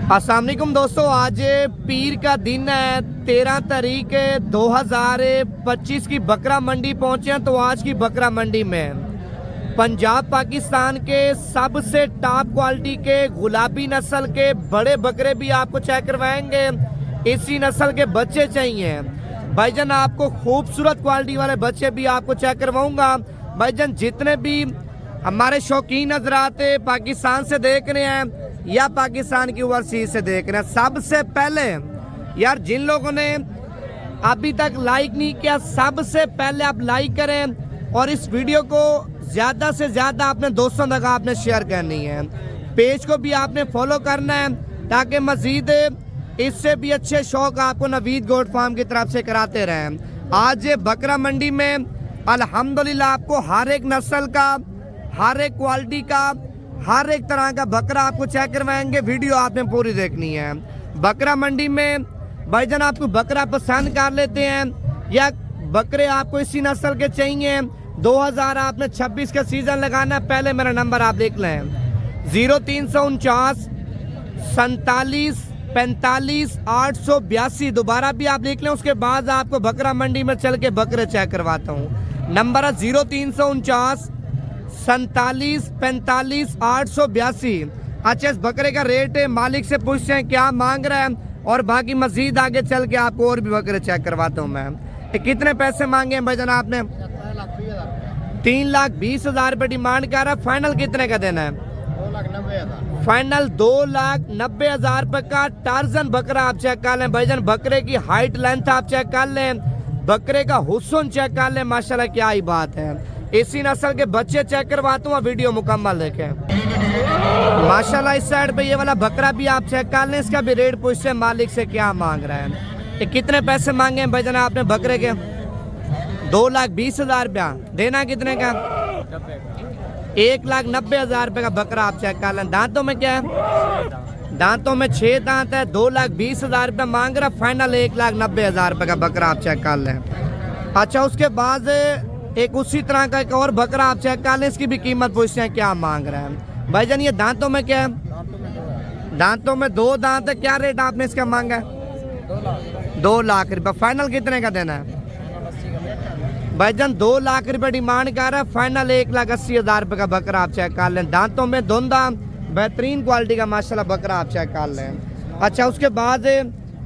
अस्सलाम वालेकुम दोस्तों, आज पीर का दिन है 13 तारीख 2025 की बकरा मंडी पहुंचे हैं। तो आज की बकरा मंडी में पंजाब पाकिस्तान के सबसे टॉप क्वालिटी के गुलाबी नस्ल के बड़े बकरे भी आपको चेक करवाएंगे। इसी नस्ल के बच्चे चाहिए भाईजान, आपको खूबसूरत क्वालिटी वाले बच्चे भी आपको चेक करवाऊंगा। भाईजान जितने भी हमारे शौकीन हजरात पाकिस्तान से देख रहे हैं या पाकिस्तान की ओवरसीज से देख रहे हैं, सबसे पहले यार जिन लोगों ने अभी तक लाइक नहीं किया, सबसे पहले आप लाइक करें और इस वीडियो को ज्यादा से ज्यादा अपने दोस्तों तक आपने शेयर करनी है। पेज को भी आपने फॉलो करना है ताकि मजीद इससे भी अच्छे शौक आपको नवीद गोट फार्म की तरफ से कराते रहें। आज बकरा मंडी में अल्हम्दुलिल्लाह आपको हर एक नस्ल का, हर एक क्वालिटी का, हर एक तरह का बकरा आपको चेक करवाएंगे। वीडियो आपने पूरी देखनी है। बकरा मंडी में भाईजान आपको बकरा पसंद कर लेते हैं या बकरे आपको इसी नस्ल के चाहिए, 2026 का सीजन लगाना है, पहले मेरा नंबर आप लिख लें 0349 47 45 882। दोबारा भी आप लिख लें, उसके बाद आपको बकरा मंडी में चल के बकरे चेक करवाता हूँ। नंबर है 0349 47 45 882। अच्छा, इस बकरे का रेट मालिक से पूछते हैं क्या मांग रहा है और बाकी मजीद आगे चल के आपको और भी बकरे चेक करवाता हूँ मैं। कितने पैसे मांगे हैं भाईजान आपने? 3,20,000 रुपये डिमांड कर रहा है। फाइनल कितने का देना है? 2,90,000। फाइनल 2,90,000 रुपये का टार्जन बकरा आप चेक कर लें भाईजान। बकरे की हाइट लेंथ आप चेक कर लें, बकरे का हुस्न चेक कर लें, माशाल्लाह क्या ही बात है। इसी नस्ल के बच्चे चेक करवाता हूँ, वीडियो मुकम्मल देखें। माशाल्लाह इस साइड पे ये वाला बकरा भी आप चेक कर लें, इसका भी रेट पूछते हैं मालिक से क्या मांग रहा है। कितने पैसे मांगे हैं भाईजान आपने बकरे के? 2,20,000 रुपया। देना कितने का? 1,90,000 रुपये का बकरा आप चेक कर लें। दांतों में क्या है? दांतों में 6 दांत है। 2,20,000 रुपये मांग रहा, फाइनल 1,90,000 रुपये का बकरा आप चेक कर लें। अच्छा, उसके बाद एक उसी तरह का एक और बकरा आप चेक कर लें, इसकी भी कीमत पूछते हैं क्या मांग रहे हैं भाईजान। ये दांतों में क्या है? दांतों में 2 दांत है। क्या रेट आपने इसका मांगा है? 2 लाख रुपए। फाइनल कितने का देना है भाईजान? 2 लाख रुपए डिमांड कर रहा है, फाइनल 1,80,000 रुपए का बकरा आप चेक कर लें। दांतों में धुंधा, बेहतरीन क्वालिटी का माशाल्लाह बकरा आप चेक कर लें। अच्छा, उसके बाद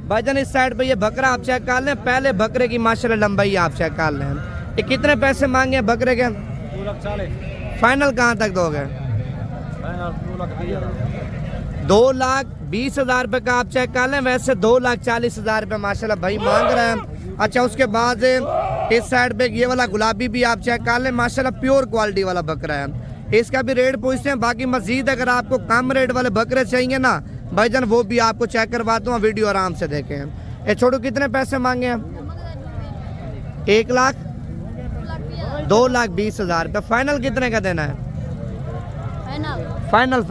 भाईजान इस साइड पे ये बकरा आप चेक कर लें। पहले बकरे की माशाल्लाह लंबाई आप चेक कर लें। ये कितने पैसे मांगे हैं बकरे के? 2,40,000। फाइनल कहाँ तक दोगे? 2,20,000 रुपये का आप चेक कर लें। वैसे 2,40,000 रुपये माशाल्लाह भाई मांग रहे हैं। अच्छा, उसके बाद इस साइड पे ये वाला गुलाबी भी आप चेक कर लें, माशाल्लाह प्योर क्वालिटी वाला बकरा है। इसका भी रेट पूछते हैं। बाकी मजीद अगर आपको कम रेट वाले बकरे चाहिए ना भाईजान, वो भी आपको चेक करवाता हूँ, वीडियो आराम से देखें। ये छोटू कितने पैसे मांगे हैं? 2,20,000 रुपये। फाइनल कितने का देना है? फाइनल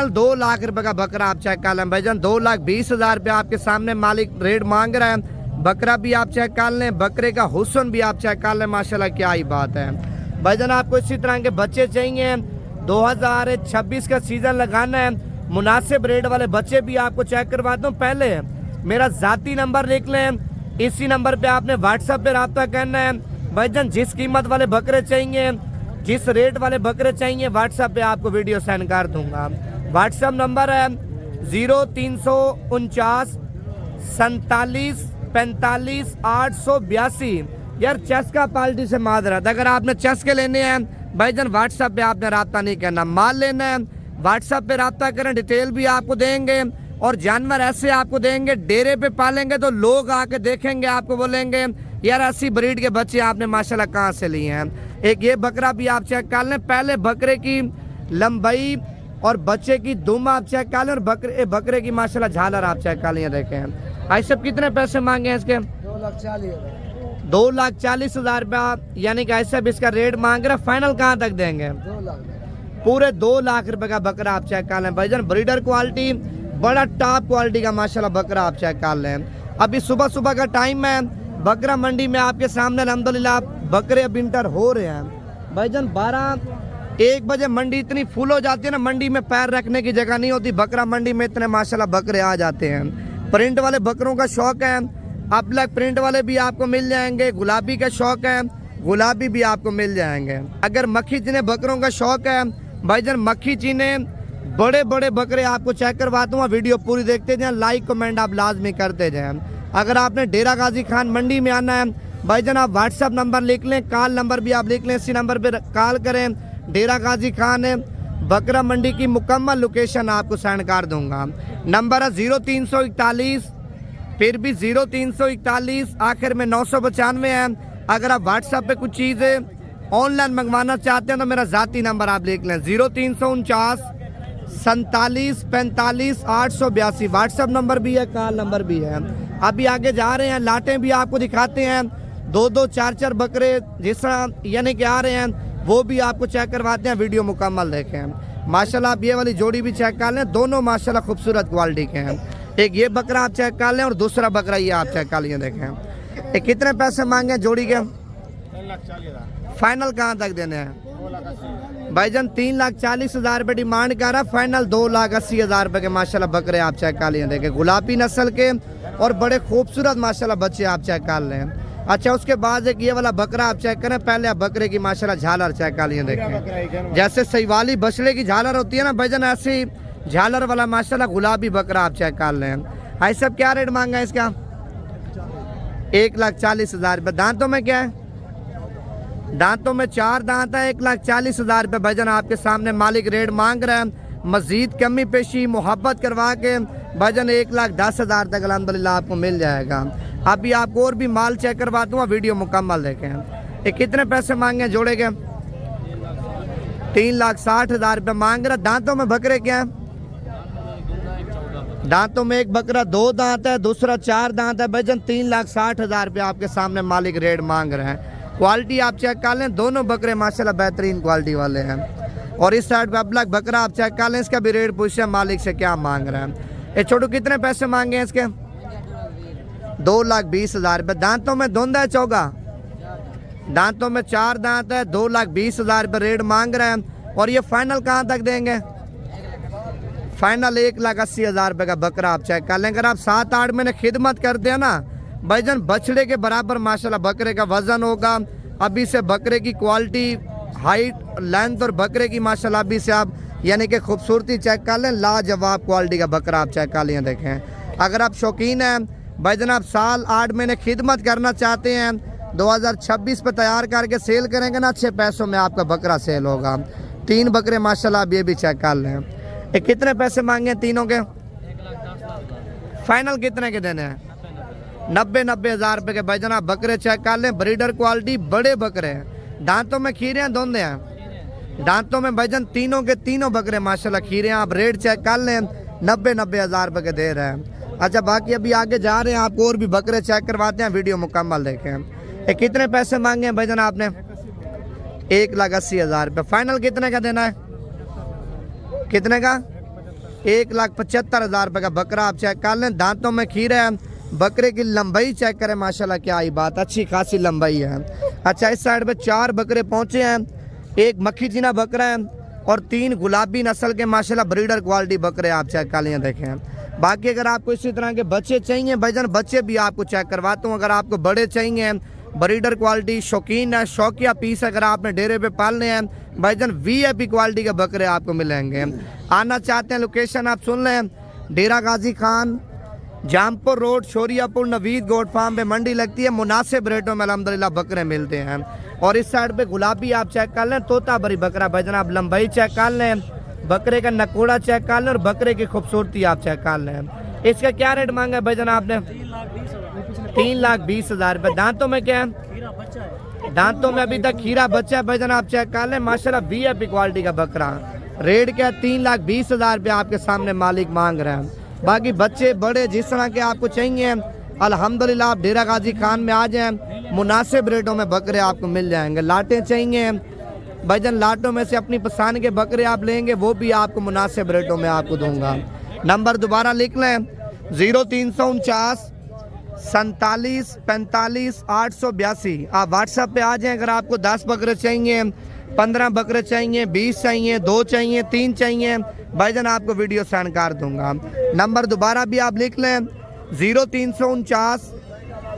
2 लाख रुपए का बकरा आप चेक कर लें भाईजान। 2,20,000 रुपये आपके सामने मालिक रेट मांग रहा है। बकरा भी आप चेक कर लें, बकरे का हुस्न भी आप चेक कर लें, माशाल्लाह क्या ही बात है भाईजान। आपको इसी तरह के बच्चे चाहिए, 2026 का सीजन लगाना है, मुनासिब रेट वाले बच्चे भी आपको चेक करवाता हूँ। पहले मेरा जाती नंबर लिख लें, इसी नंबर पे आपने व्हाट्सएप पे रब्ता करना है भाईजान। जिस कीमत वाले बकरे चाहिए, जिस रेट वाले बकरे चाहिए, व्हाट्सएप पे आपको वीडियो सेंड कर दूंगा। व्हाट्सएप नंबर है 0349 47 45 882। यार चस्का पार्टी से माजरत, अगर आपने चस्के लेने हैं भाईजान व्हाट्सएप पे आपने रब्ता नहीं करना, माल लेना है व्हाट्सएप पे रब्ता करें, डिटेल भी आपको देंगे और जानवर ऐसे आपको देंगे। डेरे पे पालेंगे तो लोग आके देखेंगे, आपको बोलेंगे यार ऐसी ब्रीड के बच्चे आपने माशाल्लाह कहाँ से लिए हैं। एक ये बकरा भी आप चेक कर लें। पहले बकरे की लंबाई और बच्चे की दुम आप चेक कर लें और बकरे की माशाल्लाह झालर आप चेक कर लें। देखें ऐसे सब कितने पैसे मांगे हैं इसके? 2,40,000 रुपया, यानी कि ऐसा भी इसका रेट मांग रहे। फाइनल कहाँ तक देंगे? पूरे 2 लाख रुपए का बकरा आप चेक कर लें भाईजान। ब्रीडर क्वालिटी, बड़ा टॉप क्वालिटी का माशाल्लाह बकरा आप चेक कर लें। अभी सुबह सुबह का टाइम है, बकरा मंडी में आपके सामने अल्हम्दुलिल्लाह बकरे अब इंटर हो रहे हैं भाईजान। 12 1 बजे मंडी इतनी फुल हो जाती है ना, मंडी में पैर रखने की जगह नहीं होती। बकरा मंडी में इतने माशाल्लाह बकरे आ जाते हैं। प्रिंट वाले बकरों का शौक है, अब लग प्रिंट वाले भी आपको मिल जाएंगे। गुलाबी का शौक है, गुलाबी भी आपको मिल जाएंगे। अगर मक्खी चीने बकरों का शौक है भाईजान, मक्खी चीने बड़े बड़े बकरे आपको चेक करवाता हूँ। वीडियो पूरी देखते जाएं, लाइक कमेंट आप लाजमी करते जाएं। अगर आपने डेरा गाजी खान मंडी में आना है भाईजान, आप व्हाट्सअप नंबर लिख लें, कॉल नंबर भी आप लिख लें, इसी नंबर पर कॉल करें। डेरा गाजी खान है, बकरा मंडी की मुकम्मल लोकेशन आपको सेंड कर दूंगा। नंबर है 0341, फिर भी 0341, आखिर में 995 है। अगर आप व्हाट्सएप पे कुछ चीज़ें ऑनलाइन मंगवाना चाहते हैं तो मेरा ज़ाती नंबर आप लिख लें 0349 47 45 882। व्हाट्सएप नंबर भी है, कॉल नंबर भी है। अभी आगे जा रहे हैं, लाटें भी आपको दिखाते हैं। 2-2 4-4 बकरे जिस तरह यानी कि आ रहे हैं वो भी आपको चेक करवाते हैं। वीडियो मुकम्मल देखें। माशाल्लाह आप ये वाली जोड़ी भी चेक कर लें, दोनों माशाल्लाह खूबसूरत क्वालिटी के हैं। एक ये बकरा आप चेक कर लें और दूसरा बकरा ये आप चेक कर लिए देखें। एक कितने पैसे मांगे जोड़ी के? 3,40,000। फाइनल कहाँ तक देने हैं 2,80,000। भाईजान? 3,40,000 रुपये डिमांड कर रहा है, फाइनल 2,80,000 रुपये के माशाल्लाह बकरे आप चेक कर लिए देखें। गुलाबी नस्ल के और बड़े खूबसूरत माशाल्लाह बच्चे आप चेक कर लें। अच्छा, उसके बाद एक ये वाला बकरा आप चेक करें। पहले आप बकरे की माशाल्लाह झालर चेक कर लिए देखें। जैसे सहीवाली बछड़े की झालर होती है ना भाईजान, ऐसी झालर वाला माशाल्लाह गुलाबी बकरा आप चेक कर लें। भाई सब क्या रेट मांगा है इसका? 1,40,000 रुपये। दांतों में क्या है? दांतों में 4 दांत है। 1,40,000 रुपये भाईजान आपके सामने मालिक रेट मांग रहे हैं। मजीद कमी पेशी मोहब्बत करवा के भाईजान 1,10,000 तक अल्हम्दुलिल्लाह आपको मिल जाएगा। अभी आपको और भी माल चेक करवा दूंगा, वीडियो मुकम्मल देखें। ये कितने पैसे मांगे जोड़े के? 3,60,000 रुपये मांग रहा। दांतों में बकरे क्या है? दांतों में एक बकरा 2 दांत है, दूसरा 4 दांत है भाईजान। 3,60,000 रुपये आपके सामने मालिक रेट मांग रहे हैं। क्वालिटी आप चेक कर लें, दोनों बकरे माशाल्लाह बेहतरीन क्वालिटी वाले हैं। और इस साइड पे अबलग बकरा आप चेक कर लें, इसका भी रेट पूछे मालिक से क्या मांग रहे हैं। ये छोटू कितने पैसे मांगे हैं इसके? 2,20,000 रुपये। दांतों में धुंध है चौगा? दांतों में 4 दांत है। 2,20,000 रुपये रेट मांग रहे हैं। और ये फाइनल कहाँ तक देंगे? फाइनल 1,80,000 रुपये का बकरा आप चेक कर लें। अगर आप 7-8 महीने खिदमत करते हैं ना भाईजान, बछड़े के बराबर माशाल्लाह बकरे का वजन होगा। अभी से बकरे की क्वालिटी, हाइट, लेंथ और बकरे की माशाल्लाह अभी से आप यानी कि खूबसूरती चेक कर लें। लाजवाब क्वालिटी का बकरा आप चेक कर लें देखें। अगर आप शौकीन हैं भाईजान, आप साल 8 महीने खिदमत करना चाहते हैं, 2026 पे तैयार करके सेल करेंगे ना, अच्छे पैसों में आपका बकरा सेल होगा। 3 बकरे माशाल्लाह आप ये भी चेक कर लें। ये कितने पैसे मांगे तीनों के? फाइनल कितने के देने हैं? 90,000 रुपये के भाईजान आप बकरे चेक कर लें। ब्रीडर क्वालिटी बड़े बकरे हैं। दांतों में खीरे हैं, धुंध हैं। दांतों में भाईजान तीनों के तीनों बकरे माशाल्लाह खीरे हैं। आप रेट चेक कर लें, 90,000 रुपये के दे रहे हैं। अच्छा, बाकी अभी आगे जा रहे हैं, आपको और भी बकरे चेक करवाते हैं। वीडियो मुकम्मल देखें। ये कितने पैसे मांगे हैं भाईजान आपने? 1,80,000 रुपये। फाइनल कितने का देना है? कितने का? 1,75,000 रुपये का बकरा आप चेक कर लें। दांतों में खीरे हैं। बकरे की लंबाई चेक करें माशाल्लाह, क्या ही बात, अच्छी खासी लंबाई है। अच्छा, इस साइड पे 4 बकरे पहुंचे हैं। एक मक्खी चीना बकरा है और 3 गुलाबी नस्ल के माशाल्लाह ब्रीडर क्वालिटी बकरे आप चेक कर लें देखें। बाकी अगर आपको इसी तरह के बच्चे चाहिए भाईजान, बच्चे भी आपको चेक करवाता हूँ। अगर आपको बड़े चाहिए, ब्रीडर क्वालिटी, शौकीन है, शौकिया पीस अगर आपने डेरे पे पालने हैं भाईजान, VIP क्वालिटी के बकरे आपको मिलेंगे। आना चाहते हैं, लोकेशन आप सुन लें, Dera Ghazi Khan, Jampur road, Shoriapur, Naveed goat farm पे मंडी लगती है। मुनासिब रेटों में अल्हम्दुलिल्लाह बकरे मिलते हैं। और इस साइड पे गुलाबी आप चेक कर लें, तोता बरी बकरा भाईजान आप लंबाई चेक कर लें, बकरे का नकोड़ा चेक कर लें और बकरे की खूबसूरती आप चेक कर लें। इसका क्या रेट मांगा है भाईजान आपने? 3,20,000 रुपये। दांतों में क्या है? दांतों में अभी तक खीरा बच्चा है भाईजान आप चेक कर लें। माशाल्लाह VIP क्वालिटी का बकरा। रेट क्या है? 3,20,000 रुपये आपके सामने मालिक मांग रहे हैं। बाकी बच्चे बड़े जिस तरह के आपको चाहिए अल्हम्दुलिल्लाह आप डेरा गाजी खान में आ जाएं, मुनासिब रेटों में बकरे आपको मिल जाएंगे। लाटें चाहिए भाईजान, लाटों में से अपनी पसंद के बकरे आप लेंगे, वो भी आपको मुनासिब रेटों में आपको दूंगा। नंबर दोबारा लिख लें, 0349 47 45 882। आप व्हाट्सएप पे आ जाएं। अगर आपको 10 बकरे चाहिए 15 बकरे चाहिए, 20 चाहिए, 2 चाहिए, 3 चाहिए, भाईजान आपको वीडियो सेंड कर दूंगा। नंबर दोबारा भी आप लिख लें 0349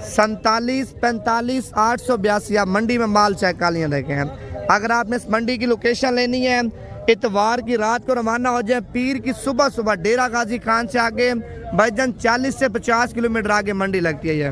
47 45 882। आप मंडी में माल चेक कर लिया देखें। अगर आपने इस मंडी की लोकेशन लेनी है, इतवार की रात को रवाना हो जाए, पीर की सुबह सुबह डेरा गाजी खान से आगे भाईजान 40 से 50 किलोमीटर आगे मंडी लगती है।